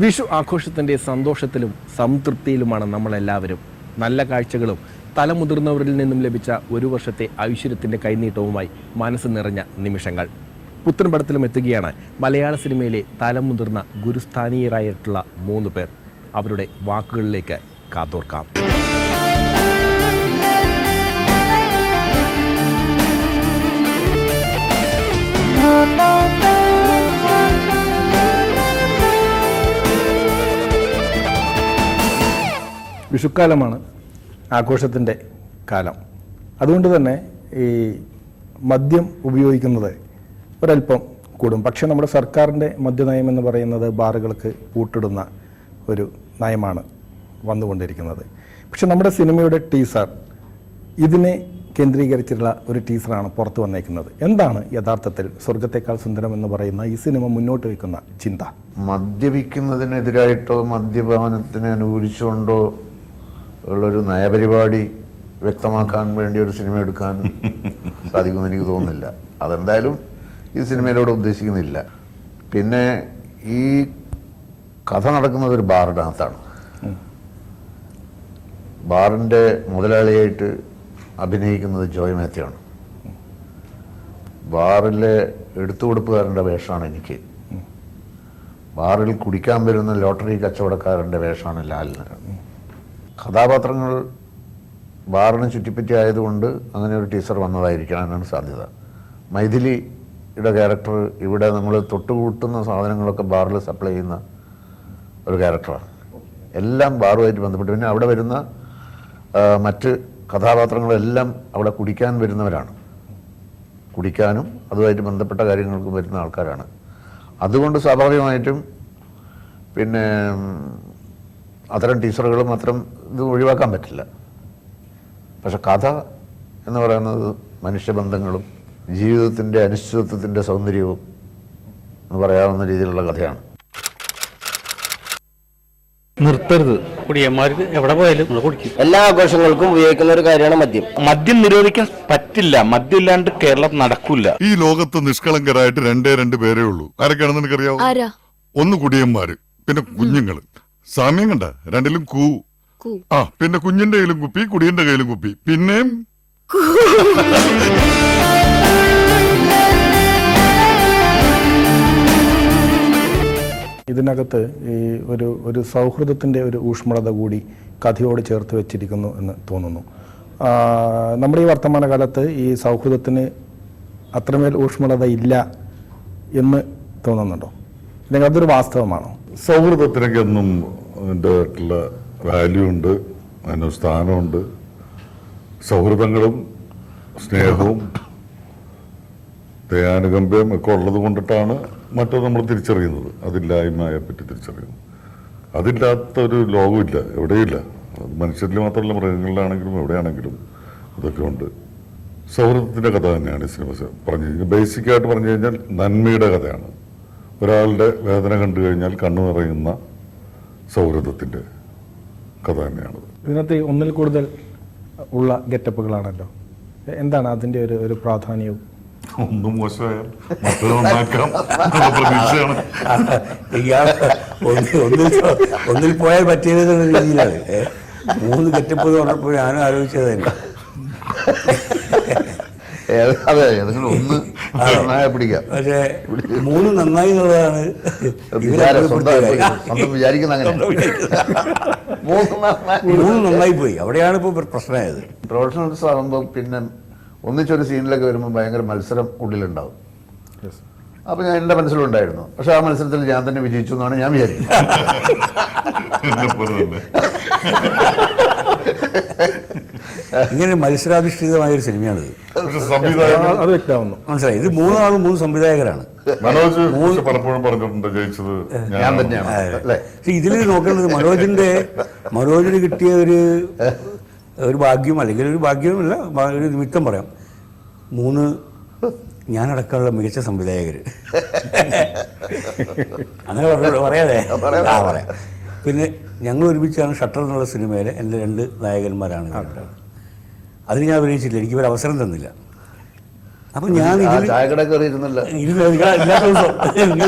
വിഷു ആഘോഷത്തിൻ്റെ സന്തോഷത്തിലും സംതൃപ്തിയിലുമാണ് നമ്മളെല്ലാവരും. നല്ല കാഴ്ചകളും തലമുതിർന്നവരിൽ നിന്നും ലഭിച്ച ഒരു വർഷത്തെ ഐശ്വര്യത്തിൻ്റെ കൈനീട്ടവുമായി മനസ്സ് നിറഞ്ഞ നിമിഷങ്ങൾ. പുത്തൻപടത്തിലും എത്തുകയാണ് മലയാള സിനിമയിലെ തലമുതിർന്ന ഗുരുസ്ഥാനീയരായിട്ടുള്ള 3 പേർ. അവരുടെ വാക്കുകളിലേക്ക് കാതോർക്കാം. വിഷുക്കാലമാണ് ആഘോഷത്തിൻ്റെ കാലം. അതുകൊണ്ട് തന്നെ ഈ മദ്യം ഉപയോഗിക്കുന്നത് ഒരല്പം കൂടും. പക്ഷേ നമ്മുടെ സർക്കാരിൻ്റെ മദ്യനയം എന്ന് പറയുന്നത് ബാറുകൾക്ക് പൂട്ടിടുന്ന ഒരു നയമാണ് വന്നുകൊണ്ടിരിക്കുന്നത്. പക്ഷെ നമ്മുടെ സിനിമയുടെ ടീസർ ഇതിനെ കേന്ദ്രീകരിച്ചിട്ടുള്ള ഒരു ടീസറാണ് പുറത്തു വന്നേക്കുന്നത്. എന്താണ് യഥാർത്ഥത്തിൽ സ്വർഗത്തേക്കാൾ സുന്ദരം എന്ന് പറയുന്ന ഈ സിനിമ മുന്നോട്ട് വയ്ക്കുന്ന ചിന്ത? മദ്യപിക്കുന്നതിനെതിരായിട്ടോ മദ്യപാനത്തിനെ അനുകൂലിച്ചുകൊണ്ടോ ഉള്ളൊരു നയപരിപാടി വ്യക്തമാക്കാൻ വേണ്ടി ഒരു സിനിമ എടുക്കാൻ സാധിക്കുമെന്ന് എനിക്ക് തോന്നുന്നില്ല. അതെന്തായാലും ഈ സിനിമയിലൂടെ ഉദ്ദേശിക്കുന്നില്ല. പിന്നെ ഈ കഥ നടക്കുന്നത് ഒരു ബാറിൻ്റെ അകത്താണ്. ബാറിൻ്റെ മുതലാളിയായിട്ട് അഭിനയിക്കുന്നത് ജോയ് മാത്യു ആണ്. ബാറിലെ എടുത്തുകൊടുപ്പുകാരൻ്റെ വേഷമാണ് എനിക്ക്. ബാറിൽ കുടിക്കാൻ വരുന്ന ലോട്ടറി കച്ചവടക്കാരൻ്റെ വേഷമാണ് ലാലിന്. കഥാപാത്രങ്ങൾ ബാറിനെ ചുറ്റിപ്പറ്റി ആയതുകൊണ്ട് അങ്ങനെ ഒരു ടീസർ വന്നതായിരിക്കാനാണ് സാധ്യത. മൈഥിലിയുടെ ക്യാരക്ടർ ഇവിടെ നമ്മൾ തൊട്ടുകൂട്ടുന്ന സാധനങ്ങളൊക്കെ ബാറിൽ സപ്ലൈ ചെയ്യുന്ന ഒരു ക്യാരക്ടറാണ്. എല്ലാം ബാറുമായിട്ട് ബന്ധപ്പെട്ട്. പിന്നെ അവിടെ വരുന്ന മറ്റ് കഥാപാത്രങ്ങളെല്ലാം അവിടെ കുടിക്കാൻ വരുന്നവരാണ്. കുടിക്കാനും അതുമായിട്ട് ബന്ധപ്പെട്ട കാര്യങ്ങൾക്കും വരുന്ന ആൾക്കാരാണ്. അതുകൊണ്ട് സ്വാഭാവികമായിട്ടും പിന്നെ അത്തരം ടീച്ചറുകളും അത്തരം ഇത് ഒഴിവാക്കാൻ പറ്റില്ല. പക്ഷെ കഥ എന്ന് പറയുന്നത് മനുഷ്യബന്ധങ്ങളും ജീവിതത്തിൻ്റെ അനിശ്ചിതത്വത്തിൻ്റെ സൗന്ദര്യവും എന്ന് പറയാവുന്ന രീതിയിലുള്ള കഥയാണ്. നിർത്തരുത്. കുടിയന്മാർക്ക് എവിടെ പോയാലും നമ്മൾ കുടിക്കും. എല്ലാ ആഘോഷങ്ങൾക്കും ഉപയോഗിക്കുന്ന ഒരു കാര്യമാണ് മദ്യം. മദ്യം നിരോധിക്കാൻ പറ്റില്ല. മദ്യം ഇല്ലാണ്ട് കേരളം നടക്കില്ല. ഈ ലോകത്ത് നിഷ്കളങ്കരായിട്ട് 2 പേരേ ഉള്ളൂ. ആരൊക്കെയാണെന്ന് എനിക്കറിയാവോ? 1 കുടിയന്മാര്, പിന്നെ കുഞ്ഞുങ്ങള്. സാമ്യം കണ്ട, രണ്ടിലും കൂ. പിന്നെ കുഞ്ഞിന്റെ കയ്യിലും കുപ്പി, കുടിയന്റെ കയ്യിലും കുപ്പി, പിന്നെയും ഇതിനകത്ത് ഈ ഒരു സൗഹൃദത്തിൻ്റെ ഒരു ഊഷ്മളത കൂടി കഥയോട് ചേർത്ത് വെച്ചിരിക്കുന്നു എന്ന് തോന്നുന്നു. നമ്മുടെ ഈ വർത്തമാനകാലത്ത് ഈ സൗഹൃദത്തിന് അത്രമേൽ ഊഷ്മളത ഇല്ല എന്ന് തോന്നുന്നുണ്ടോ? അല്ലെങ്കിൽ അതൊരു വാസ്തവമാണോ? സൗഹൃദത്തിനൊക്കെ ഒന്നും അതിൻ്റെതായിട്ടുള്ള വാല്യൂ ഉണ്ട്, അതിന് സ്ഥാനമുണ്ട്. സൗഹൃദങ്ങളും സ്നേഹവും ദയാനുകമ്പയും ഒക്കെ ഉള്ളത് കൊണ്ടിട്ടാണ് മറ്റോ നമ്മൾ തിരിച്ചറിയുന്നത്, അതില്ലായ്മയെ പറ്റി തിരിച്ചറിയുന്നത്. അതില്ലാത്തൊരു ലോകമില്ല, എവിടെയില്ല. മനുഷ്യരിൽ മാത്രമല്ല, മൃഗങ്ങളിലാണെങ്കിലും എവിടെയാണെങ്കിലും ഇതൊക്കെ ഉണ്ട്. സൗഹൃദത്തിൻ്റെ കഥ തന്നെയാണ് ഈ സിനിമ പറഞ്ഞു കഴിഞ്ഞാൽ. ബേസിക്കായിട്ട് പറഞ്ഞു കഴിഞ്ഞാൽ നന്മയുടെ കഥയാണ്. ഒരാളുടെ വേദന കണ്ടു കഴിഞ്ഞാൽ കണ്ണു നിറയുന്ന സൗഹൃദത്തിൻ്റെ കഥ തന്നെയാണത്. ഇതിനകത്ത് ഒന്നിൽ കൂടുതൽ ഉള്ള ഗെറ്റപ്പുകളാണല്ലോ. എന്താണ് അതിൻ്റെ ഒരു പ്രാധാന്യവും? ഒന്നും മോശമായാൽ മറ്റൊരു നന്നാക്കാം പ്രതീക്ഷയാണ്. ഒന്നിൽ പോയാൽ പറ്റിയത് രീതിയിലാണ് 3 ഗെറ്റപ്പ് എന്ന് പറഞ്ഞപ്പോൾ ഞാനും ആലോചിച്ചത് തന്നെ. അതെ, ഏതെങ്കിലും ഒന്ന് പിടിക്കാം. പക്ഷേ 3 നന്നായി എന്നുള്ളതാണ് വിചാരിക്കുന്ന. അങ്ങനെ 3 നന്നായി പോയി. അവിടെയാണ് ഇപ്പോൾ പ്രശ്നമായത്. പ്രൊഫഷണൽസ് ആകുമ്പോൾ പിന്നെ ഒന്നിച്ചൊരു സീനിലൊക്കെ വരുമ്പോൾ ഭയങ്കര മത്സരം ഉള്ളിലുണ്ടാവും. അപ്പോൾ ഞാൻ എൻ്റെ മനസ്സിലുണ്ടായിരുന്നു. പക്ഷെ ആ മത്സരത്തിൽ ഞാൻ തന്നെ വിജയിച്ചു എന്നാണ് ഞാൻ വിചാരിക്കുന്നത്. ഇങ്ങനെ മത്സരാധിഷ്ഠിതമായൊരു സിനിമയാണിത്. അത് വ്യക്തമാവുന്നു, മനസ്സിലായി. ഇത് 3 ആളും 3 സംവിധായകരാണ്. മനോജ് പലപ്പോഴും പറഞ്ഞിട്ടുണ്ട് ജയിച്ചത് ഞാൻ തന്നെയാണ്. പക്ഷെ ഇതിൽ നോക്കേണ്ടത് മനോജിന് കിട്ടിയ ഒരു ഭാഗ്യം, അല്ലെങ്കിൽ ഒരു ഭാഗ്യമല്ല, ഒരു നിമിത്തം പറയാം. 3 ഞാനടക്കമുള്ള മികച്ച സംവിധായകർ. അങ്ങനെ പറയാതെ പറയാം. പിന്നെ ഞങ്ങൾ ഒരുമിച്ചാണ് ഷട്ടർ എന്നുള്ള സിനിമയിലെ എൻ്റെ 2 നായകന്മാരാണ്. അതിന് ഞാൻ അഭിനയിച്ചില്ല, എനിക്ക് ഒരു അവസരം തന്നില്ല. അപ്പം ഞാൻ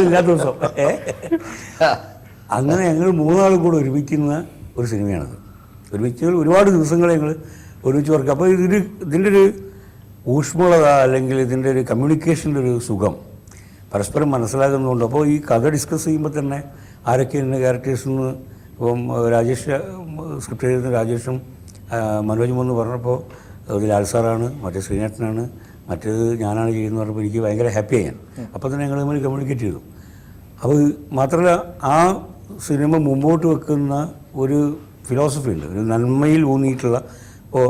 ഇല്ലാത്ത ദിവസം അങ്ങനെ ഞങ്ങൾ മൂന്നാളും കൂടെ ഒരുമിക്കുന്ന ഒരു സിനിമയാണത്. ഒരുമിച്ച് ഒരുപാട് ദിവസങ്ങൾ ഞങ്ങൾ ഒരുമിച്ച് വർക്ക്. അപ്പോൾ ഇതിൻ്റെ ഒരു ഊഷ്മളത അല്ലെങ്കിൽ ഇതിൻ്റെ ഒരു കമ്മ്യൂണിക്കേഷൻ്റെ ഒരു സുഖം പരസ്പരം മനസ്സിലാകുന്നുണ്ട്. അപ്പോൾ ഈ കഥ ഡിസ്കസ് ചെയ്യുമ്പോൾ തന്നെ ആരൊക്കെ ഇന്ന ക്യാരക്ടേഴ്സെന്ന് ഇപ്പം രാജേഷ് സ്ക്രിപ്റ്റ് എഴുതുന്ന രാജേഷും മനോജും എന്ന് പറഞ്ഞപ്പോൾ ഇത് ലാൽ സാറാണ്, മറ്റേ ശ്രീനാഥനാണ്, മറ്റേത് ഞാനാണ് ചെയ്യുന്നത് പറഞ്ഞപ്പോൾ എനിക്ക് ഭയങ്കര ഹാപ്പിയായി ഞാൻ. അപ്പോൾ തന്നെ ഞങ്ങൾ തമ്മിൽ കമ്മ്യൂണിക്കേറ്റ് ചെയ്തു. അപ്പോൾ മാത്രമല്ല ആ സിനിമ മുമ്പോട്ട് വെക്കുന്ന ഒരു ഫിലോസഫി ഉണ്ട്, ഒരു നന്മയിൽ ഊന്നിയിട്ടുള്ള. ഇപ്പോൾ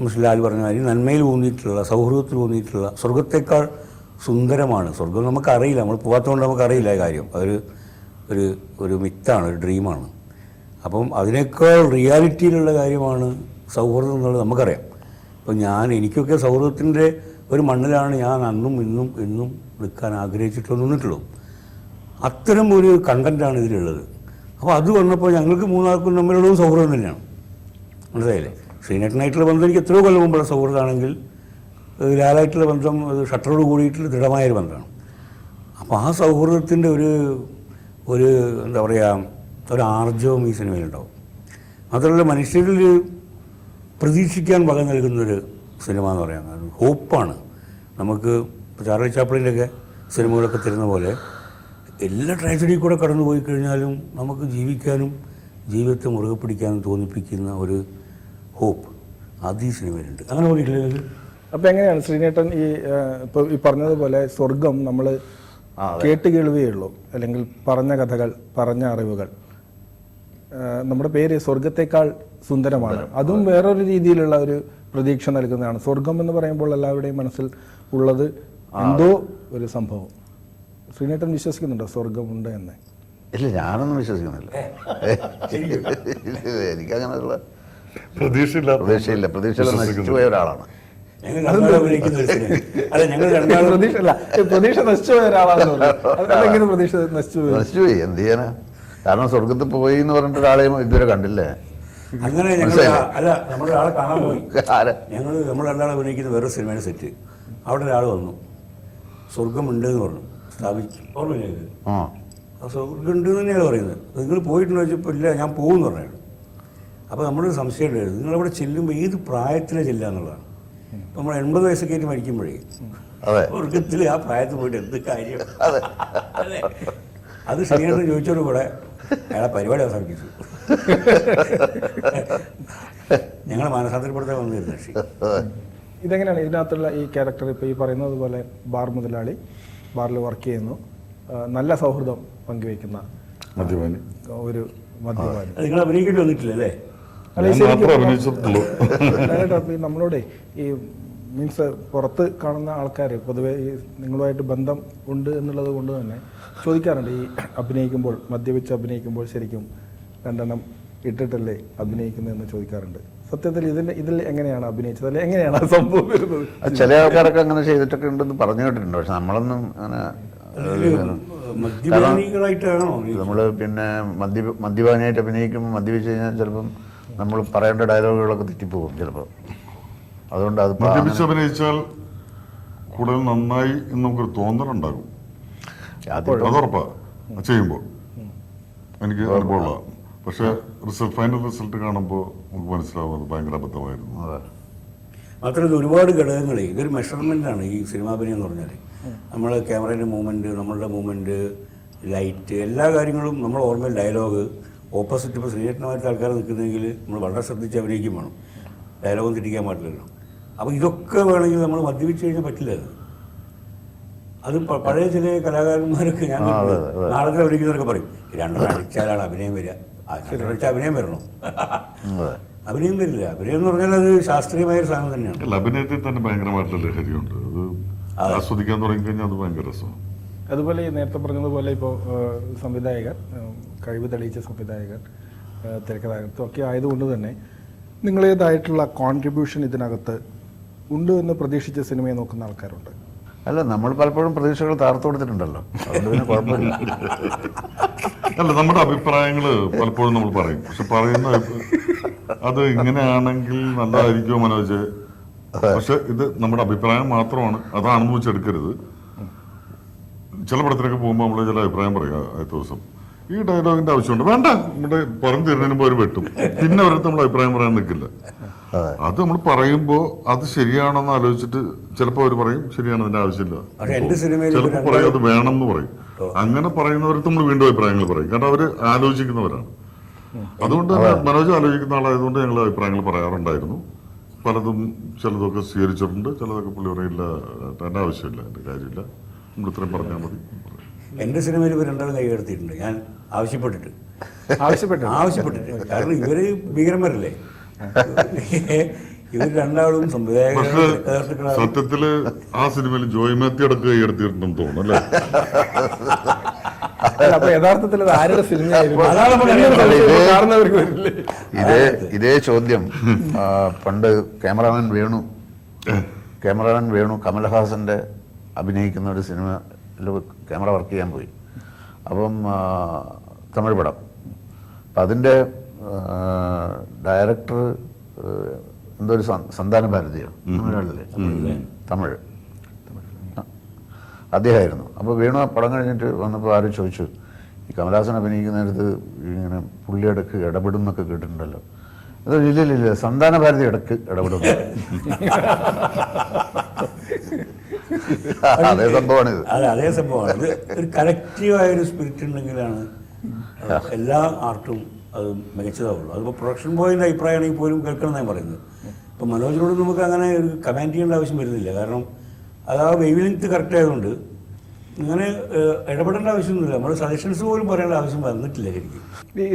മിസ്റ്റർ ലാൽ പറഞ്ഞ മാതിരി നന്മയിൽ ഊന്നിയിട്ടുള്ള, സൗഹൃദത്തിൽ ഊന്നിയിട്ടുള്ള, സ്വർഗത്തേക്കാൾ സുന്ദരമാണ് സ്വർഗം. നമുക്കറിയില്ല, നമ്മൾ പോകാത്തതുകൊണ്ട് നമുക്കറിയില്ല ആ കാര്യം. അതൊരു ഒരു ഒരു മിത്താണ്, ഒരു ഡ്രീമാണ്. അപ്പം അതിനേക്കാൾ റിയാലിറ്റിയിലുള്ള കാര്യമാണ് സൗഹൃദം എന്നുള്ളത് നമുക്കറിയാം. അപ്പം എനിക്കൊക്കെ സൗഹൃദത്തിൻ്റെ ഒരു മണ്ണിലാണ് ഞാൻ അന്നും ഇന്നും എന്നും നിൽക്കാൻ ആഗ്രഹിച്ചിട്ട് നിന്നിട്ടുള്ളൂ. അത്തരം ഒരു കണ്ടൻറ്റാണ് ഇതിലുള്ളത്. അപ്പോൾ അത് വന്നപ്പോൾ ഞങ്ങൾക്ക് മൂന്നാൾക്കും തമ്മിലുള്ളതും സൗഹൃദം തന്നെയാണ്. മനസ്സിലായില്ലേ? ശ്രീനേട്ടനായിട്ടുള്ള ബന്ധം എനിക്ക് എത്രയോ കൊല്ലം മുമ്പുള്ള സൗഹൃദമാണെങ്കിൽ ലാലായിട്ടുള്ള ബന്ധം അത് ഷട്ടറോട് കൂടിയിട്ടുള്ള ദൃഢമായൊരു ബന്ധമാണ്. അപ്പോൾ ആ സൗഹൃദത്തിൻ്റെ ഒരു എന്താ പറയുക, ഒരു ആർജവം ഈ സിനിമയിലുണ്ടാവും. മാത്രമല്ല മനുഷ്യരിൽ പ്രതീക്ഷിക്കാൻ വക നൽകുന്നൊരു സിനിമ എന്ന് പറയുന്നത് ഹോപ്പാണ്. നമുക്ക് ചാർലി ചാപ്ലിൻ്റെയൊക്കെ സിനിമകളൊക്കെ തരുന്ന പോലെ എല്ലാ ട്രാജഡിയിൽ കൂടെ കടന്നു പോയി കഴിഞ്ഞാലും നമുക്ക് ജീവിക്കാനും ജീവിതത്തെ മുറുകെ പിടിക്കാനും തോന്നിപ്പിക്കുന്ന ഒരു ഹോപ്പ് അത് ഈ സിനിമയിലുണ്ട്. അങ്ങനെ തോന്നിയിട്ടില്ലെങ്കിൽ അപ്പോൾ എങ്ങനെയാണ് ശ്രീനേട്ടൻ ഇപ്പോൾ ഈ പറഞ്ഞതുപോലെ സ്വർഗം നമ്മൾ കേട്ട് കേൾവിയേ ഉള്ളൂ, അല്ലെങ്കിൽ പറഞ്ഞ കഥകൾ, പറഞ്ഞ അറിവുകൾ. നമ്മുടെ പേര് സ്വർഗത്തേക്കാൾ സുന്ദരമാണ്. അതും വേറൊരു രീതിയിലുള്ള ഒരു പ്രതീക്ഷ നൽകുന്നതാണ്. സ്വർഗം എന്ന് പറയുമ്പോൾ എല്ലാവരുടെയും മനസ്സിൽ ഉള്ളത് എന്തോ ഒരു സംഭവം. ശ്രീനേട്ടൻ വിശ്വസിക്കുന്നുണ്ടോ സ്വർഗമുണ്ട് എന്ന്? ഇല്ല, ഞാനൊന്നും വിശ്വസിക്കുന്നില്ല. എനിക്കങ്ങനെയുള്ള പ്രതീക്ഷയില്ല. പ്രതീക്ഷയില്ല നശിച്ചുപോയ ഒരാളാണ്. പ്രതീക്ഷ നശിച്ചുപോയ ഒരാളാണ്. നശിച്ചുപോയി, എന്ത് ചെയ്യാനാ? കാരണം സ്വർഗത്തിൽ പോയി എന്ന് പറഞ്ഞിട്ട് ഒരാളെയും ഇതുവരെ കണ്ടില്ലേ? അങ്ങനെ നമ്മുടെ ആളെ കാണാൻ പോയി. നമ്മൾ രണ്ടാളെ അഭിനയിക്കുന്ന വേറെ സിനിമയുടെ സെറ്റ്. അവിടെ ഒരാൾ വന്നു, സ്വർഗമുണ്ട് എന്ന് പറഞ്ഞു, സ്ഥാപിച്ചു. ഓർമ്മയില്ലേ? സ്വർഗം ഉണ്ട് തന്നെയാണ് പറയുന്നത്. നിങ്ങൾ പോയിട്ടുണ്ടോ ചോദിച്ചപ്പോൾ ഇല്ല, ഞാൻ പോകുമെന്ന് പറഞ്ഞു. അപ്പോൾ നമ്മളൊരു സംശയം ഉണ്ടായിരുന്നു, നിങ്ങളവിടെ ചെല്ലുമ്പോൾ ഏത് പ്രായത്തിലാണ് ചെല്ലുക എന്നുള്ളതാണ്. നമ്മൾ 80 വയസ്സൊക്കെ ആയിട്ട് മരിക്കുമ്പോഴേ സ്വർഗത്തിൽ ആ പ്രായത്തിൽ പോയിട്ട് എന്ത് കാര്യം? അത് ശരിയാണെന്ന് ചോദിച്ചോട് കൂടെ അയാളെ പരിപാടി അവസാനിപ്പിച്ചു. ഞങ്ങളെ മാനസാന്തരപ്പെടുത്താൻ വന്നിരുന്നു. പക്ഷേ ഇതെങ്ങനെയാണ് ഇതിനകത്തുള്ള ഈ ക്യാരക്ടർ? ഇപ്പോൾ ഈ പറയുന്നത് പോലെ ബാർ മുതലാളി, ബാറിൽ വർക്ക് ചെയ്യുന്നു, നല്ല സൗഹൃദം പങ്കുവയ്ക്കുന്ന മദ്യപാനി, ഒരു മദ്യപാനി. നിങ്ങൾ അഭിനയിക്കേണ്ടി വന്നിട്ടില്ല അല്ലേ? നമ്മളോട് ഈ മീൻസ് പുറത്ത് കാണുന്ന ആൾക്കാർ പൊതുവെ ഈ നിങ്ങളുമായിട്ട് ബന്ധം ഉണ്ട് എന്നുള്ളത് കൊണ്ട് തന്നെ ചോദിക്കാറുണ്ട്, ഈ അഭിനയിക്കുമ്പോൾ മദ്യപിച്ച് അഭിനയിക്കുമ്പോൾ ശരിക്കും രണ്ടെണ്ണം ഇട്ടിട്ടല്ലേ അഭിനയിക്കുന്നതെന്ന് ചോദിക്കാറുണ്ട്. സത്യത്തിൽ ഇതിൽ എങ്ങനെയാണ് അഭിനയിച്ചത്, അല്ലെ എങ്ങനെയാണ് ആ സംഭവം വരുന്നത്? ചില ആൾക്കാരൊക്കെ അങ്ങനെ ചെയ്തിട്ടൊക്കെ ഉണ്ടെന്ന് പറഞ്ഞു കേട്ടിട്ടുണ്ട്. പക്ഷെ നമ്മളൊന്നും അങ്ങനെ നമ്മൾ പിന്നെ മദ്യപാനിയായിട്ട് അഭിനയിക്കുമ്പോൾ മദ്യപിച്ച് കഴിഞ്ഞാൽ ചിലപ്പം നമ്മൾ പറയേണ്ട ഡയലോഗുകളൊക്കെ തെറ്റിപ്പോകും ചിലപ്പോൾ. അതുകൊണ്ട് അത് മദ്യപിച്ച് അഭിനയിച്ചാൽ കൂടുതൽ നന്നായി എന്ന് നമുക്കൊരു തോന്നലുണ്ടാകും. അതുറപ്പാ ചെയ്യുമ്പോൾ എനിക്ക് അനുഭവമുള്ള. പക്ഷെ ഫൈനൽ റിസൾട്ട് കാണുമ്പോൾ നമുക്ക് മനസ്സിലാവും അത് ഭയങ്കര അബദ്ധമായിരുന്നു. മാത്രമല്ല ഒരുപാട് ഘടകങ്ങളെ ഇതൊരു മെഷർമെൻ്റാണ് ഈ സിനിമാഭിനയം എന്ന് പറഞ്ഞാൽ. നമ്മൾ ക്യാമറയുടെ മൂവ്മെൻറ്റ്, നമ്മളുടെ മൂവ്മെൻറ്റ്, ലൈറ്റ്, എല്ലാ കാര്യങ്ങളും നമ്മൾ ഓർമ്മയിൽ. ഡയലോഗ് ഓപ്പോസിറ്റ് ഇപ്പോൾ ശ്രീനേട്ടനുമായിട്ട് ആൾക്കാർ നിൽക്കുന്നെങ്കിൽ നമ്മൾ വളരെ ശ്രദ്ധിച്ച് അഭിനയിക്കും വേണം. ഡയലോഗും തെറ്റിക്കാൻ പാടില്ലല്ലോ. അപ്പോൾ ഇതൊക്കെ വേണമെങ്കിൽ നമ്മൾ മദ്യപിച്ച് കഴിഞ്ഞാൽ പറ്റില്ല. അത് പഴയ ചില കലാകാരന്മാരൊക്കെ ഞാൻ നാടകത്തിൽ അഭിനയിക്കുന്നവരൊക്കെ പറയും, രണ്ടെണ്ണം അടിച്ചാലാണ് അഭിനയം വരിക. അടിച്ചാൽ അഭിനയം വരണം. അഭിനയം വരില്ല. അഭിനയം എന്ന് പറഞ്ഞാൽ അത് ശാസ്ത്രീയമായ ഒരു സാധനം തന്നെയാണ്. അഭിനയത്തിൽ തന്നെ ഭയങ്കരമായിട്ടുള്ള ലഹരിയുണ്ട്. അത് ആസ്വദിക്കാൻ തുടങ്ങിക്കഴിഞ്ഞാൽ അത് ഭയങ്കര രസമാണ്. അതുപോലെ ഈ നേരത്തെ പറഞ്ഞതുപോലെ ഇപ്പോൾ സംവിധായകർ, കഴിവ് തെളിയിച്ച സംവിധായകർ, തിരക്കഥാകൃത്തും ഒക്കെ ആയതുകൊണ്ട് തന്നെ നിങ്ങളേതായിട്ടുള്ള കോൺട്രിബ്യൂഷൻ ഇതിനകത്ത് ഉണ്ട് എന്ന് പ്രതീക്ഷിച്ച സിനിമയെ നോക്കുന്ന ആൾക്കാരുണ്ട്. അല്ല, നമ്മൾ പലപ്പോഴും പ്രതീക്ഷകൾ താർത്തു കൊടുത്തിട്ടുണ്ടല്ലോ, അതുകൊണ്ട് പിന്നെ കുഴപ്പമില്ല. അല്ല, നമ്മുടെ അഭിപ്രായങ്ങൾ പലപ്പോഴും നമ്മൾ പറയും. പക്ഷെ പറയുന്ന അത് ഇങ്ങനെയാണെങ്കിൽ നല്ലതായിരിക്കുമോ മനോജ്? പക്ഷെ ഇത് നമ്മുടെ അഭിപ്രായം മാത്രമാണ്, അതാണെന്ന് വെച്ചെടുക്കരുത്. ചില പടത്തിലൊക്കെ പോകുമ്പോൾ നമ്മൾ ചില അഭിപ്രായം പറയുക. ആദ്യത്തെ ദിവസം ഈ ഡയലോഗിന്റെ ആവശ്യമുണ്ട്. വേണ്ട, നമ്മുടെ പറഞ്ഞു തരുന്നതിന് മുമ്പ് അവർ വെട്ടും. പിന്നെ അവരടുത്ത് നമ്മൾ അഭിപ്രായം പറയാൻ നിൽക്കില്ല. അത് നമ്മൾ പറയുമ്പോൾ അത് ശരിയാണെന്ന് ആലോചിച്ചിട്ട് ചിലപ്പോൾ അവർ പറയും ശരിയാണ്, അതിന്റെ ആവശ്യമില്ല. പക്ഷെ എന്റെ സിനിമയിൽ ചിലപ്പോൾ പറയും അത് വേണം എന്ന് പറയും. അങ്ങനെ പറയുന്നവർക്ക് നമ്മൾ വീണ്ടും അഭിപ്രായങ്ങൾ പറയും. കാരണം അവര് ആലോചിക്കുന്നവരാണ്. അതുകൊണ്ട് തന്നെ മനോജ് ആലോചിക്കുന്ന ആളായതുകൊണ്ട് ഞങ്ങൾ അഭിപ്രായങ്ങൾ പറയാറുണ്ടായിരുന്നു. പലതും ചിലതൊക്കെ സ്വീകരിച്ചിട്ടുണ്ട്, ചിലതൊക്കെ പുള്ളി പറയില്ല, എൻ്റെ ആവശ്യമില്ല, എൻ്റെ കാര്യമില്ല, നമ്മൾ ഇത്രയും പറഞ്ഞാൽ മതി. എന്റെ സിനിമയിൽ ഇവർ രണ്ടാളും കൈകടത്തിയിട്ടുണ്ട്, ഞാൻ ആവശ്യപ്പെട്ടിട്ട്. കാരണം ഇവര് ഭീകരന്മാരല്ലേ. ഇവർ രണ്ടാളും പക്ഷെ സത്യത്തില് ആ സിനിമയിൽ ജോയ് മാത്യു അടക്കം കൈയെടുത്തിട്ടുണ്ടെന്ന് തോന്നുന്നു അല്ലേ? അപ്പൊ യഥാർത്ഥത്തിൽ അത് ആരുടെ ഇതേ ചോദ്യം പണ്ട് ക്യാമറാമാൻ വേണു കമൽഹാസന്റെ അഭിനയിക്കുന്ന ഒരു സിനിമയിൽ ക്യാമറ വർക്ക് ചെയ്യാൻ പോയി. അപ്പം തമിഴ് പടം. അപ്പം അതിൻ്റെ ഡയറക്ടർ എന്തോ ഒരു സന്താന ഭാരതിയോ തമിഴ് അദ്ദേഹമായിരുന്നു. അപ്പോൾ വേണു ആ പടം കഴിഞ്ഞിട്ട് വന്നപ്പോൾ ആരും ചോദിച്ചു, ഈ കമൽഹാസൻ അഭിനയിക്കുന്നിടത്ത് ഇങ്ങനെ പുള്ളിയിടക്ക് ഇടപെടും എന്നൊക്കെ കേട്ടിട്ടുണ്ടല്ലോ. അത് ഇല്ല, സന്താന ഭാരതി ഇടക്ക് ഇടപെടുന്നു. അതേ സംഭവമാണിത്. അതേ സംഭവമാണ്. ഇത് ഒരു കലക്റ്റീവായൊരു സ്പിരിറ്റ് ഉണ്ടെങ്കിലാണ് എല്ലാ ആർട്ടും അത് മികച്ചതാവുള്ളൂ. അതിപ്പോൾ പ്രൊഡക്ഷൻ ബോയിൻ്റെ അഭിപ്രായമാണെങ്കിൽ പോലും കേൾക്കണം ഞാൻ പറയുന്നത്. ഇപ്പം മനോജിനോട് നമുക്ക് അങ്ങനെ ഒരു കമാൻഡ് ചെയ്യേണ്ട ആവശ്യം വരുന്നില്ല. കാരണം അത് ആ വേവ് ലെങ്ത് കറക്റ്റ് ആയതുകൊണ്ട് ഇങ്ങനെ ഇടപെടേണ്ട ആവശ്യമൊന്നുമില്ല. നമ്മൾ സജഷൻസ് പോലും പറയേണ്ട ആവശ്യം വന്നിട്ടില്ല ശരിക്കും.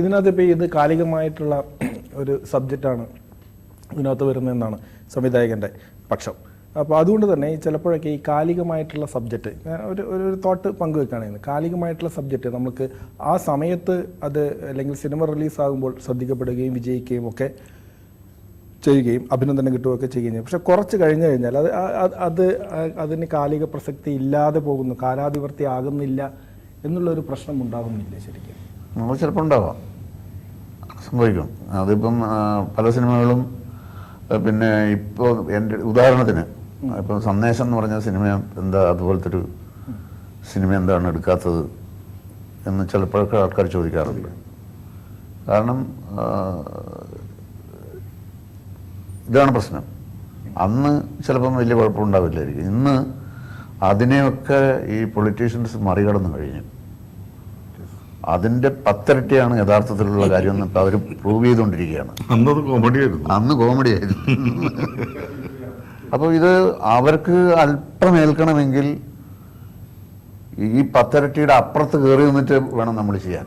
ഇതിനകത്ത് ഇപ്പോൾ ഇത് കാലികമായിട്ടുള്ള ഒരു സബ്ജക്റ്റാണ് ഇതിനകത്ത് വരുന്നതെന്നാണ് സംവിധായകൻ്റെ പക്ഷം. അപ്പോൾ അതുകൊണ്ട് തന്നെ ചിലപ്പോഴൊക്കെ ഈ കാലികമായിട്ടുള്ള സബ്ജക്റ്റ് ഒരു തോട്ട് പങ്കുവെക്കുകയാണെങ്കിൽ കാലികമായിട്ടുള്ള സബ്ജക്റ്റ് നമുക്ക് ആ സമയത്ത് അത് അല്ലെങ്കിൽ സിനിമ റിലീസാകുമ്പോൾ ശ്രദ്ധിക്കപ്പെടുകയും വിജയിക്കുകയും ഒക്കെ ചെയ്യുകയും അഭിനന്ദനം കിട്ടുകയൊക്കെ ചെയ്യുകയും ചെയ്യും. പക്ഷെ കുറച്ച് കഴിഞ്ഞു കഴിഞ്ഞാൽ അതിന് കാലിക പ്രസക്തി ഇല്ലാതെ പോകുന്നു, കാലാതിവർത്തി ആകുന്നില്ല എന്നുള്ളൊരു പ്രശ്നം ഉണ്ടാകുന്നില്ല ശരിക്കും? നമ്മൾ ചിലപ്പോൾ ഉണ്ടാവാം, സംഭവിക്കും. അതിപ്പം പല സിനിമകളും പിന്നെ ഇപ്പോൾ എൻ്റെ ഉദാഹരണത്തിന് ഇപ്പം സന്ദേശം എന്ന് പറഞ്ഞ സിനിമ എന്താ അതുപോലത്തെ ഒരു സിനിമ എന്താണ് എടുക്കാത്തത് എന്ന് ചിലപ്പോഴൊക്കെ ആൾക്കാർ ചോദിക്കാറുണ്ട്. കാരണം ഇതാണ് പ്രശ്നം. അന്ന് ചിലപ്പം വലിയ കുഴപ്പമുണ്ടാവില്ലായിരിക്കും. ഇന്ന് അതിനെയൊക്കെ ഈ പൊളിറ്റീഷ്യൻസ് മറികടന്നു കഴിഞ്ഞു. അതിൻ്റെ 10 ഇരട്ടിയാണ് യഥാർത്ഥത്തിലുള്ള കാര്യമെന്ന് ഇപ്പം അവർ പ്രൂവ് ചെയ്തുകൊണ്ടിരിക്കുകയാണ്. അന്ന് കോമഡി ആയിരുന്നു. അപ്പോൾ ഇത് അവർക്ക് അല്പം ഏൽക്കണമെങ്കിൽ ഈ 10 ഇരട്ടിയുടെ അപ്പുറത്ത് കയറി നിന്നിട്ട് വേണം നമ്മൾ ചെയ്യാൻ.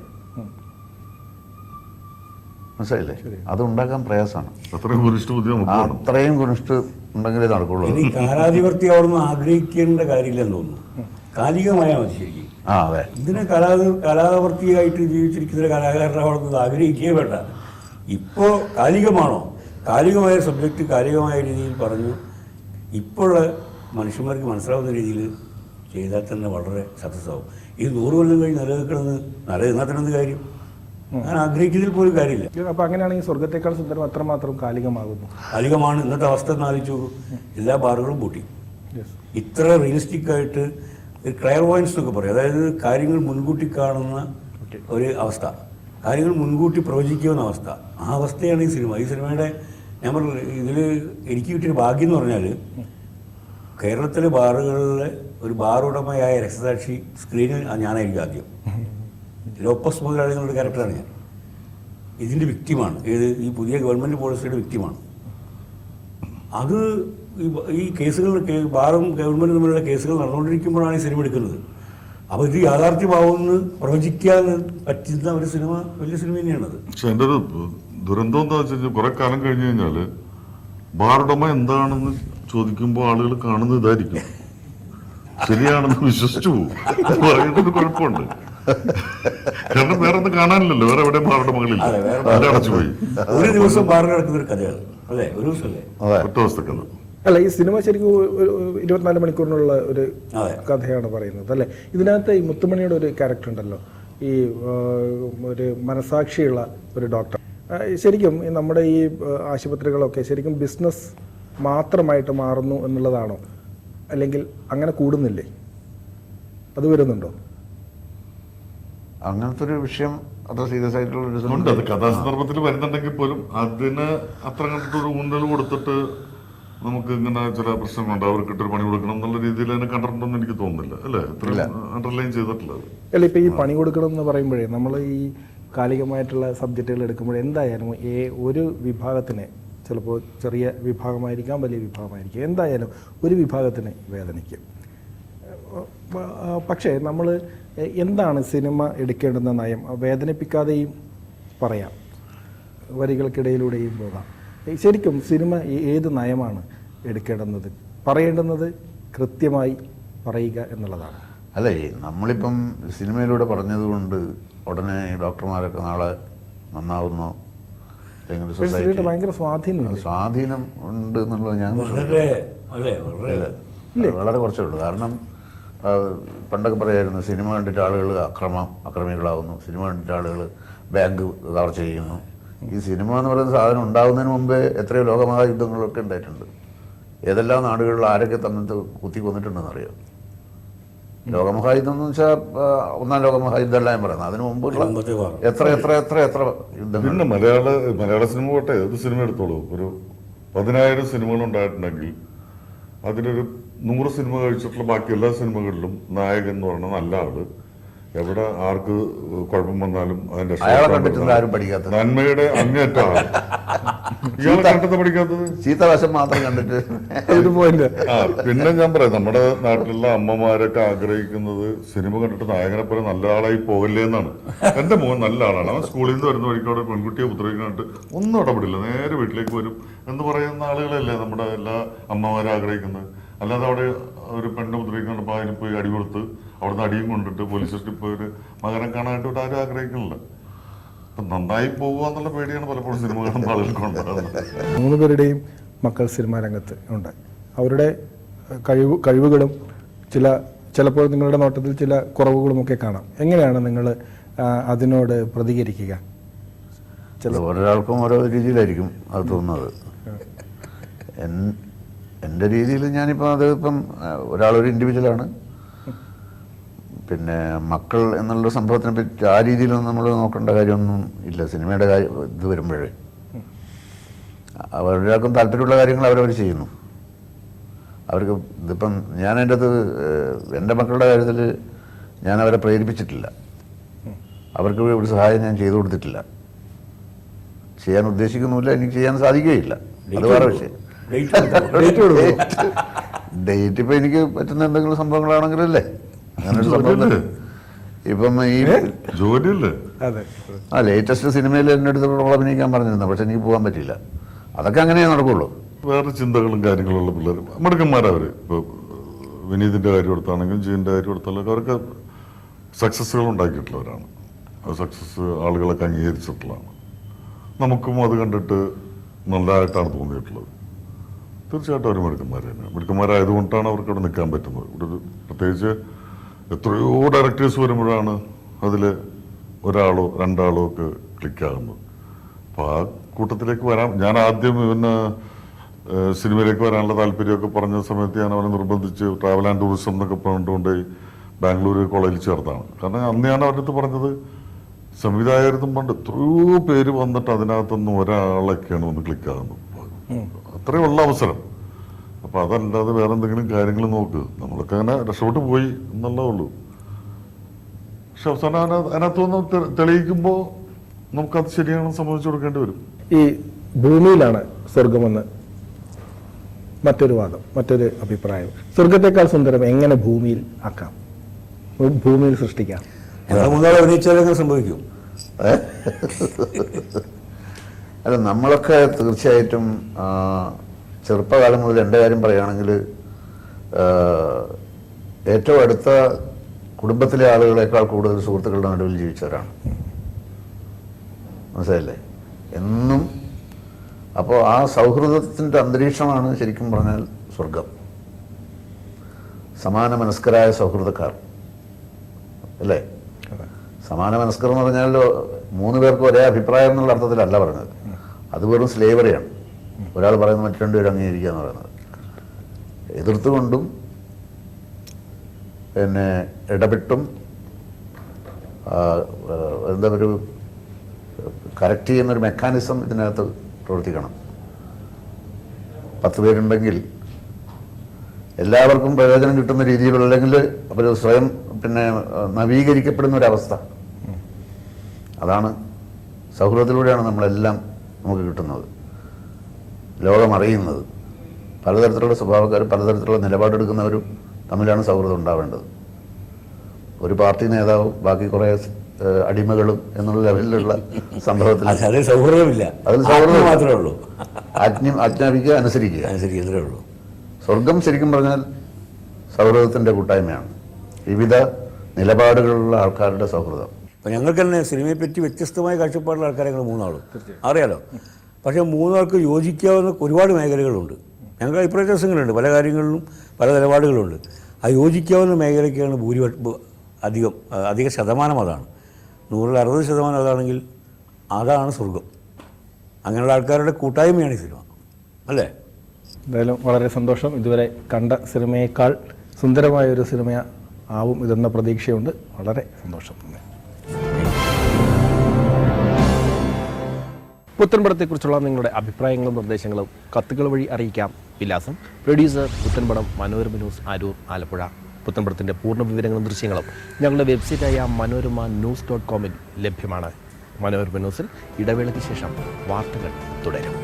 മനസ്സിലായില്ലേ? അത് ഉണ്ടാക്കാൻ പ്രയാസമാണ്. അത്രയും കുനിഷ്ട് ഉണ്ടെങ്കിലേ നടക്കുള്ളൂ. ഇനി കാലാധിപത്യം അവിടുന്ന് ആഗ്രഹിക്കേണ്ട കാര്യമില്ലെന്ന് തോന്നുന്നു. കാലികമായ മതി ശരിക്കും. അതെ. ഇതിനെ കലാവർത്തിയായിട്ട് ജീവിച്ചിരിക്കുന്ന കലാകാരനെ അവിടുന്ന് ആഗ്രഹിക്കുകയേ വേണ്ട. ഇപ്പോൾ കാലികമാണോ? കാലികമായ സബ്ജക്റ്റ് കാലികമായ രീതിയിൽ പറഞ്ഞു ഇപ്പോഴുള്ള മനുഷ്യന്മാർക്ക് മനസ്സിലാവുന്ന രീതിയിൽ ചെയ്താൽ തന്നെ വളരെ സക്സസ് ആവും. ഈ 100 കൊല്ലം കഴിഞ്ഞ് നിലനിൽക്കണമെന്ന് നിലനിന്നാത്തനെന്ത് കാര്യം? ഞാൻ ആഗ്രഹിക്കുന്നതിൽ പോലും കാര്യമില്ല. അപ്പോൾ അങ്ങനെയാണെങ്കിൽ സ്വർഗത്തേക്കാൾ സുന്ദരം അത്രമാത്രം കാലികമാകുന്നു. കാലികമാണ്. ഇന്നത്തെ അവസ്ഥ എന്ന് ആലോചിച്ചു നോക്കൂ. എല്ലാ ബാറുകളും പൂട്ടി. ഇത്ര റിയലിസ്റ്റിക് ആയിട്ട് ക്ലയർ വോയിൻസ് എന്നൊക്കെ പറയും. അതായത് കാര്യങ്ങൾ മുൻകൂട്ടി കാണുന്ന ഒരു അവസ്ഥ, കാര്യങ്ങൾ മുൻകൂട്ടി പ്രവചിക്കുന്ന അവസ്ഥ. ആ അവസ്ഥയാണ് ഈ സിനിമ. ഈ സിനിമയുടെ ഞാൻ പറഞ്ഞു ഇതിൽ എനിക്ക് കിട്ടിയൊരു ഭാഗ്യം എന്ന് പറഞ്ഞാൽ കേരളത്തിലെ ബാറുകളിലെ ഒരു ബാർ ഉടമയായ രക്തസാക്ഷി സ്ക്രീനിൽ ഞാനായിരിക്കും ആദ്യം. ലോപ്പസ് മുതലാളി എന്നുള്ള ക്യാരക്ടറാണ് ഞാൻ. ഇതിൻ്റെ വിക്റ്റിമാണ്. ഈ പുതിയ ഗവൺമെൻറ് പോളിസിയുടെ വിക്റ്റിമാണ്. അത് ഈ കേസുകൾ ബാറും ഗവൺമെൻറ് തമ്മിലുള്ള കേസുകൾ നടന്നുകൊണ്ടിരിക്കുമ്പോഴാണ് ഈ സിനിമ എടുക്കുന്നത്. അപ്പോൾ ഇത് യാഥാർത്ഥ്യമാവുമെന്ന് പ്രവചിക്കാൻ പറ്റുന്ന ഒരു സിനിമ, വലിയ സിനിമ തന്നെയാണത്. പക്ഷെ എൻ്റെ ഒരു ദുരന്തം എന്താ വെച്ച് കഴിഞ്ഞാൽ കുറെ കാലം കഴിഞ്ഞ് കഴിഞ്ഞാല് ബാറുടമ എന്താണെന്ന് ചോദിക്കുമ്പോൾ ആളുകൾ കാണുന്നത് ഇതായിരിക്കും. ശരിയാണെന്ന് വിശ്വസിച്ചു പോകും. പറയുന്നൊരു കുഴപ്പമുണ്ട്. കാരണം വേറെ ഒന്നും കാണാനില്ലല്ലോ, വേറെ എവിടെ ബാറുടമകളില്ല, അടച്ചു പോയി. ഒരു ദിവസം ബാറിൽ നടക്കുന്ന ഒരു കഥയാണ് അല്ലേ? ഒരു ദിവസമല്ലേ? ഒറ്റ ദിവസത്തെ കഥ അല്ല, ഈ സിനിമ ശരിക്കും 24 മണിക്കൂറിനുള്ള ഒരു കഥയാണ് പറയുന്നത് അല്ലേ? ഇതിനകത്ത് ഈ മുത്തുമണിയുടെ ഒരു ക്യാരക്ടർ ഉണ്ടല്ലോ, ഈ ഒരു മനസാക്ഷിയുള്ള ഒരു ഡോക്ടർ. ശരിക്കും നമ്മുടെ ഈ ആശുപത്രികളൊക്കെ ശരിക്കും ബിസിനസ് മാത്രമായിട്ട് മാറുന്നു എന്നുള്ളതാണോ? അല്ലെങ്കിൽ അങ്ങനെ കൂടുന്നില്ലേ? അത് വരുന്നുണ്ടോ? അങ്ങനത്തെ ഒരു വിഷയം അത്ര സീരിയസ് ആയിട്ടുള്ള ഒരു ഉണ്ട്. അത് കഥാസന്ദർഭത്തിൽ വരുന്നുണ്ടെങ്കിൽ പോലും അതിന് അത്ര കണ്ടിട്ടൊരു ഊന്നൽ കൊടുത്തിട്ട് നമുക്ക് ഇങ്ങനെ ചില പ്രശ്നങ്ങളുണ്ട്, അവർക്കിട്ടൊരു പണി കൊടുക്കണം എന്നുള്ള രീതിയിൽ അതിനെ കണ്ടിട്ടുണ്ടെന്ന് എനിക്ക് തോന്നുന്നില്ല, അല്ലേ? ഇത്രയും അണ്ടർലൈൻ ചെയ്തിട്ടുള്ളത് അല്ല, ഇപ്പോൾ ഈ പണി കൊടുക്കണം എന്ന് പറയുമ്പോഴേ നമ്മൾ ഈ കാലികമായിട്ടുള്ള സബ്ജക്റ്റുകൾ എടുക്കുമ്പോൾ എന്തായാലും ഒരു വിഭാഗത്തിന്, ചിലപ്പോൾ ചെറിയ വിഭാഗമായിരിക്കാം, വലിയ വിഭാഗമായിരിക്കും, എന്തായാലും ഒരു വിഭാഗത്തിന് വേദനിക്കും. പക്ഷേ നമ്മൾ എന്താണ് സിനിമ എടുക്കേണ്ടുന്ന നയം വേദനിപ്പിക്കാതെയും പറയാം, വരികൾക്കിടയിലൂടെയും പോകാം. ശരിക്കും സിനിമ ഏത് നയമാണ് എടുക്കേണ്ടുന്നത്, പറയേണ്ടുന്നത് കൃത്യമായി പറയുക എന്നുള്ളതാണ്. അല്ലേ, നമ്മളിപ്പം സിനിമയിലൂടെ പറഞ്ഞതുകൊണ്ട് ഉടനെ ഡോക്ടർമാരൊക്കെ നാളെ നന്നാവുന്നോ, അല്ലെങ്കിൽ സൊസൈറ്റി ഭയങ്കര സ്വാധീനം ഉണ്ട് എന്നുള്ളത് ഞാൻ വളരെ കുറച്ചേ ഉള്ളൂ. കാരണം പണ്ടൊക്കെ പറയായിരുന്നു സിനിമ കണ്ടിട്ട് ആളുകൾ അക്രമികളാവുന്നു, സിനിമ കണ്ടിട്ട് ആളുകൾ ബാങ്ക് കവർച്ച ചെയ്യുന്നു. ഈ സിനിമ എന്ന് പറയുന്ന സാധനം ഉണ്ടാകുന്നതിന് മുമ്പേ എത്രയോ ലോകമഹായുദ്ധങ്ങളൊക്കെ ഉണ്ടായിട്ടുണ്ട്. ഏതെല്ലാം നാടുകളിൽ ആരൊക്കെ തമ്മിൽ കുത്തി കൊന്നിട്ടുണ്ടെന്ന് അറിയാം. ലോകമഹായുദ്ധം എന്ന് വെച്ചാൽ ഒന്നാം ലോകമഹായുദ്ധം എല്ലാം ഞാൻ പറയുന്നത്, അതിനു മുമ്പുള്ള എത്ര എത്ര എത്ര എത്ര യുദ്ധങ്ങൾ. പിന്നെ മലയാള സിനിമ പോട്ടെ, ഏത് സിനിമ എടുത്തോളൂ, ഒരു 10,000 സിനിമകൾ ഉണ്ടായിട്ടുണ്ടെങ്കിൽ അതിലൊരു 100 സിനിമ കഴിച്ചിട്ടുള്ള ബാക്കി എല്ലാ സിനിമകളിലും നായകൻ എന്ന് പറയുന്നത് നല്ല ആള്, എവിടെ ആർക്ക് കുഴപ്പം വന്നാലും അതിന്റെ നന്മയുടെ അങ്ങേറ്റാണ്. ഇയാളെ കണ്ടത് പഠിക്കാത്തത് ചീത്തവശം മാത്രം കണ്ടിട്ട്. പിന്നെ ഞാൻ പറയാം, നമ്മുടെ നാട്ടിലുള്ള അമ്മമാരൊക്കെ ആഗ്രഹിക്കുന്നത് സിനിമ കണ്ടിട്ട് നായകനെ പോലെ നല്ല ആളായി പോകല്ലേ എന്നാണ്. എന്റെ മോൻ നല്ല ആളാണ്, അവൻ സ്കൂളിൽ നിന്ന് വരുന്ന വഴിക്ക് അവിടെ പെൺകുട്ടിയെ ഉപദ്രവിക്കാനായിട്ട് ഒന്നും ഇടപെടില്ല, നേരെ വീട്ടിലേക്ക് വരും എന്ന് പറയുന്ന ആളുകളല്ലേ നമ്മുടെ എല്ലാ അമ്മമാരും ആഗ്രഹിക്കുന്നത്. അല്ലാതെ അവിടെ ഒരു പെണ്ണ് ഉപദ്രവിക്കുന്നുണ്ട്, അതിന് പോയി അടി കൊടുത്ത് അവിടുന്ന് അടിയും കൊണ്ടിട്ട് പോലീസ് സ്റ്റേഷനിൽ പോയി ഒരു മകനെ കാണാനായിട്ട് ഇവിടെ ആരും ആഗ്രഹിക്കുന്നില്ല. അപ്പം നന്നായി പോകുക എന്നുള്ള പേടിയാണ് പലപ്പോഴും സിനിമ കാണുന്ന ആളുകൾക്ക് ഉണ്ടാകുന്നത്. 3 പേരുടെയും മക്കൾ സിനിമാ രംഗത്ത് ഉണ്ട്. അവരുടെ കഴിവുകളും ചിലപ്പോൾ നിങ്ങളുടെ നോട്ടത്തിൽ ചില കുറവുകളുമൊക്കെ കാണാം. എങ്ങനെയാണ് നിങ്ങൾ അതിനോട് പ്രതികരിക്കുക? ഒരാൾക്കും ഓരോ രീതിയിലായിരിക്കും അത് തോന്നുന്നത്. എൻ്റെ രീതിയിൽ ഞാനിപ്പോൾ അതിപ്പം ഒരാളൊരു ഇൻഡിവിജ്വലാണ്. പിന്നെ മക്കൾ എന്നുള്ള സംഭവത്തിനെ പറ്റി ആ രീതിയിലൊന്നും നമ്മൾ നോക്കേണ്ട കാര്യമൊന്നും ഇല്ല. സിനിമയുടെ ഇത് വരുമ്പോഴേ അവരൊരാൾക്കും താല്പര്യമുള്ള കാര്യങ്ങൾ അവരവർ ചെയ്യുന്നു. അവർക്ക് ഇതിപ്പം ഞാൻ എൻ്റെ മക്കളുടെ കാര്യത്തിൽ ഞാൻ അവരെ പ്രേരിപ്പിച്ചിട്ടില്ല. അവർക്ക് ഒരു സഹായം ഞാൻ ചെയ്തു കൊടുത്തിട്ടില്ല, ചെയ്യാൻ ഉദ്ദേശിക്കുന്നുമില്ല, എനിക്ക് ചെയ്യാൻ സാധിക്കുകയില്ല. അത് വേറെ വിഷയം. ഡേറ്റ് ഇപ്പം എനിക്ക് പറ്റുന്ന എന്തെങ്കിലും സംഭവങ്ങളാണെങ്കിലല്ലേ അങ്ങനെ ഒരു സംഭവം. ഇപ്പം ഈ ജോലിയല്ലേ ലേറ്റസ്റ്റ് സിനിമയിൽ എൻ്റെ അടുത്ത് റോൾ അഭിനയിക്കാൻ പറഞ്ഞിരുന്നു, പക്ഷെ എനിക്ക് പോകാൻ പറ്റിയില്ല. അതൊക്കെ അങ്ങനെയേ നടക്കുള്ളൂ. വേറെ ചിന്തകളും കാര്യങ്ങളുള്ള പിള്ളേർ മിടുക്കന്മാരവർ. ഇപ്പോൾ വിനീതിൻ്റെ കാര്യം എടുത്താണെങ്കിലും ജീവൻ്റെ കാര്യം എടുത്താലും അവർക്ക് സക്സസ്സുകൾ ഉണ്ടാക്കിയിട്ടുള്ളവരാണ്. സക്സസ് ആളുകളൊക്കെ അംഗീകരിച്ചിട്ടുള്ളതാണ്. നമുക്കും അത് കണ്ടിട്ട് നല്ലതായിട്ടാണ് തോന്നിയിട്ടുള്ളത്. തീർച്ചയായിട്ടും അവർ മിടുക്കന്മാർ തന്നെ. മിടുക്കന്മാരായതുകൊണ്ടാണ് അവർക്ക് അവിടെ നിൽക്കാൻ പറ്റുന്നത്. ഇവിടെ പ്രത്യേകിച്ച് എത്രയോ ഡയറക്ടേഴ്സ് വരുമ്പോഴാണ് അതിൽ ഒരാളോ 2 ആളോ ഒക്കെ ക്ലിക്കാകുന്നത്. അപ്പോൾ ആ കൂട്ടത്തിലേക്ക് വരാം. ഞാൻ ആദ്യം ഇവന് സിനിമയിലേക്ക് വരാനുള്ള താല്പര്യമൊക്കെ പറഞ്ഞ സമയത്ത് ഞാൻ അവനെ നിർബന്ധിച്ച് ട്രാവൽ ആൻഡ് ടൂറിസം എന്നൊക്കെ പറഞ്ഞുകൊണ്ട് ബാംഗ്ലൂർ കോളേജിൽ ചേർത്താണ്. കാരണം അന്ന് ഞാൻ അവരുടെ അടുത്ത് പറഞ്ഞത് സംവിധായകരും പണ്ട് എത്രയോ പേര് വന്നിട്ട് അതിനകത്തൊന്നും ഒരാളൊക്കെയാണ് വന്ന് ക്ലിക്കാകുന്നത്. അത്രയുള്ള അവസരം. അപ്പം അതല്ലാതെ വേറെ എന്തെങ്കിലും കാര്യങ്ങൾ നോക്ക്, നമ്മളൊക്കെ അങ്ങനെ രക്ഷപ്പെട്ട് പോയി എന്നുള്ളതേ ഉള്ളൂ. പക്ഷെ അവസാനം അതിനകത്തുനിന്ന് തെളിയിക്കുമ്പോൾ നമുക്കത് ശരിയാണെന്ന് സംഭവിച്ചു കൊടുക്കേണ്ടി വരും. ഈ ഭൂമിയിലാണ് സ്വർഗമെന്ന് മറ്റൊരു വാദം, മറ്റൊരു അഭിപ്രായം. സ്വർഗത്തെക്കാൾ സുന്ദരം എങ്ങനെ ഭൂമിയിൽ ആക്കാം, ഭൂമിയിൽ സൃഷ്ടിക്കാം? അഭിനയിച്ചാലൊക്കെ സംഭവിക്കും. അല്ല, നമ്മളൊക്കെ തീർച്ചയായിട്ടും ചെറുപ്പകാലം മുതൽ എൻ്റെ കാര്യം പറയുകയാണെങ്കിൽ ഏറ്റവും അടുത്ത കുടുംബത്തിലെ ആളുകളെക്കാൾ കൂടുതൽ സുഹൃത്തുക്കളുടെ നടുവിൽ ജീവിച്ചവരാണ്. മനസ്സിലായില്ലേ? എന്നും. അപ്പോൾ ആ സൗഹൃദത്തിൻ്റെ അന്തരീക്ഷമാണ് ശരിക്കും പറഞ്ഞാൽ സ്വർഗം. സമാന മനസ്കരായ സൗഹൃദക്കാർ അല്ലേ? സമാന മനസ്കർ എന്ന് പറഞ്ഞാൽ 3 പേർക്ക് ഒരേ അഭിപ്രായം എന്നുള്ള അർത്ഥത്തിലല്ല പറഞ്ഞത്. അത് വെറും സ്ലേവറിയാണ്. ഒരാൾ പറയുന്നത് മറ്റു 2 പേര് അംഗീകരിക്കുക എന്ന് പറയുന്നത്. എതിർത്തുകൊണ്ടും പിന്നെ ഇടപെട്ടും എന്താ ഒരു കറക്റ്റ് ചെയ്യുന്നൊരു മെക്കാനിസം ഇതിനകത്ത് പ്രവർത്തിക്കണം. 10 പേരുണ്ടെങ്കിൽ എല്ലാവർക്കും പ്രയോജനം കിട്ടുന്ന രീതിയിലുള്ള, അല്ലെങ്കിൽ അവർ സ്വയം നവീകരിക്കപ്പെടുന്ന ഒരവസ്ഥ. അതാണ് സൗഹൃദത്തിലൂടെയാണ് നമ്മളെല്ലാം നമുക്ക് കിട്ടുന്നത്, ലോകം അറിയുന്നത്. പലതരത്തിലുള്ള സ്വഭാവക്കാരും പലതരത്തിലുള്ള നിലപാടെടുക്കുന്നവരും തമ്മിലാണ് സൗഹൃദം ഉണ്ടാവേണ്ടത്. ഒരു പാർട്ടി നേതാവും ബാക്കി കുറേ അടിമകളും എന്നുള്ള ലെവലിലുള്ള സംഭവത്തിൽ അതിൽ സൗഹൃദമില്ല, അതിൽ സൗഹൃദം മാത്രമേ ഉള്ളൂ. ആജ്ഞാപിക്കുക, അനുസരിക്കുക. അനുസരിക്കുന്നതേ ഉള്ളൂ. സ്വർഗം ശരിക്കും പറഞ്ഞാൽ സൗഹൃദത്തിൻ്റെ കൂട്ടായ്മയാണ്, വിവിധ നിലപാടുകളുള്ള ആൾക്കാരുടെ സൗഹൃദം. അപ്പം ഞങ്ങൾക്ക് തന്നെ സിനിമയെ പറ്റി വ്യത്യസ്തമായ കാഴ്ചപ്പാടുള്ള ആൾക്കാരെ ഞങ്ങൾ 3 ആളും അറിയാലോ. പക്ഷേ 3 ആൾക്ക് യോജിക്കാവുന്ന ഒരുപാട് മേഖലകളുണ്ട്. ഞങ്ങൾക്ക് അഭിപ്രായ വ്യത്യാസങ്ങളുണ്ട്, പല കാര്യങ്ങളിലും പല നിലപാടുകളുണ്ട്. ആ യോജിക്കാവുന്ന മേഖലയ്ക്കാണ് അധിക ശതമാനം അതാണ്. 100-ൽ 60% അതാണെങ്കിൽ അതാണ് സ്വർഗം. അങ്ങനെയുള്ള ആൾക്കാരുടെ കൂട്ടായ്മയാണ് ഈ സിനിമ, അല്ലേ? എന്തായാലും വളരെ സന്തോഷം. ഇതുവരെ കണ്ട സിനിമയേക്കാൾ സുന്ദരമായ ഒരു സിനിമ ആവും ഇതെന്ന പ്രതീക്ഷയുണ്ട്. വളരെ സന്തോഷം. പുത്തൻപടത്തെക്കുറിച്ചുള്ള നിങ്ങളുടെ അഭിപ്രായങ്ങളും നിർദ്ദേശങ്ങളും കത്തുകൾ വഴി അറിയിക്കാം. വിലാസം: പ്രൊഡ്യൂസർ പുത്തൻപടം, മനോരമ ന്യൂസ്, അരൂർ, ആലപ്പുഴ. പുത്തൻപടത്തിൻ്റെ പൂർണ്ണ വിവരങ്ങളും ദൃശ്യങ്ങളും ഞങ്ങളുടെ വെബ്സൈറ്റായ manoromanews.com ലഭ്യമാണ്. മനോരമ ന്യൂസിൽ ഇടവേളയ്ക്ക് ശേഷം വാർത്തകൾ തുടരും.